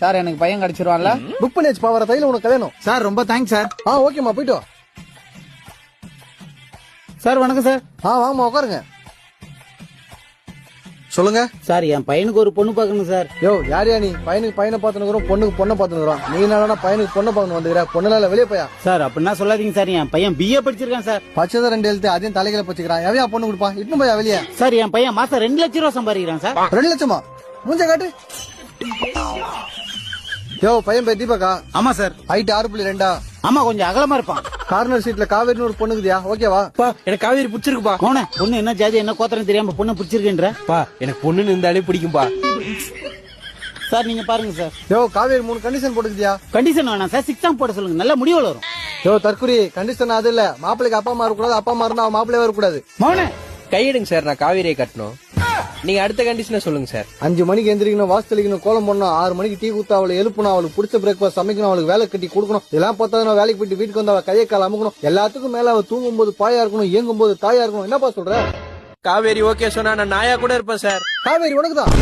Sir எனக்கு பையன் கிடைச்சிருவான்ல? Book பண்ணியாச்சுப்பா, வர தையில உனக்கு கல்யாணம். சார் ரொம்ப தேங்க்ஸ் சார். ஓகேம்மா, போயிட்டு வா. சார் வணக்கம் சார். வாங்கம்மா, உட்காருங்க. சொல்லுங்க சார், என் பையனுக்கு ஒரு பொண்ணு பார்க்கணும் சார். யோ, யாரியா நீ? பையனுக்கு பையனை பாத்துனுக்குறோம், பொண்ணுக்கு பொண்ணை பாத்துனுக்குறோம். நீ என்னடா பையனுக்கு பொண்ணை பாக்கணும் வந்துக்கிற? பொண்ணுல வெளியே போயா? சார் அப்படின்னா சொல்லாதீங்க சார், என் பையன் BA படிச்சிருக்கான் சார். பச்சை 2 எழுத்து அதையும் தலைகளை பச்சுக்கிறான். எவையா பொண்ணு கொடுப்பா? இட்னு போயா வெளியே. சார் என் பையன் மாசம் 2 லட்சம் ரூபாய் சம்பாதிக்கிறான் சார். 2 லட்சமா? மூஞ்ச காட்டு. யோ, பையன் பேர் தீபகா? ஆமா சார். ஹைட் 6.2. ஆமா, கொஞ்சம் அகலமா இருப்பான். கார்னர் சீட்ல காவேரின்னு ஒரு பொண்ணுக்குதியா? ஓகேவா? எனக்கு காவேரி பிடிச்சிருக்குப்பா. பொண்ணு என்ன ஜாதி என்ன கோத்திரம் தெரியாம பொண்ணு பிடிச்சிருக்குன்ற? எனக்கு பொண்ணுன்னு இருந்தாலே பிடிக்கும்பா. சார் நீங்க பாருங்க சார். யோ, காவேரி 3 கண்டிஷன் போட்டுக்குதியா? கண்டிஷன் வேணாம் சார், 6 போட சொல்லுங்க, நல்ல முடிவு வரும். யோ தற்குறி, கண்டிஷன் அது இல்ல. மாப்பிளைக்கு அப்பா அம்மா இருக்கக்கூடாது, அப்பா அம்மா இருந்தா அவன் மாப்பிளையே வரக்கூடாது. கையிடுங்க சார், நான் காவேரியை கட்டணும். நீங்க அடுத்த கண்டிஷனை சொல்லுங்க சார். 5 மணிக்கு எந்திரிக்கணும், வாசு தெளிக்கணும், கோலம் போடணும். 6 மணிக்கு டீ ஊத்த, அவளை எழுப்பணும், அவளுக்கு பிடிச்ச பிரேக்ஃபாஸ்ட் சமைக்கணும், அவளுக்கு வேலை கட்டி கொடுக்கணும். இதெல்லாம் பார்த்தா வேலைக்கு போயிட்டு வீட்டுக்கு வந்து அவ கையை கால அமுக்கணும். எல்லாத்துக்கும் மேல அவ தூங்கும் போது பாயா இருக்கணும், இயங்கும் போது தாயா இருக்கணும். என்னப்பா சொல்ற? காவேரி ஓகே சொன்னா நான் நாயா கூட இருப்பேன் சார். காவேரி உனக்குதான்.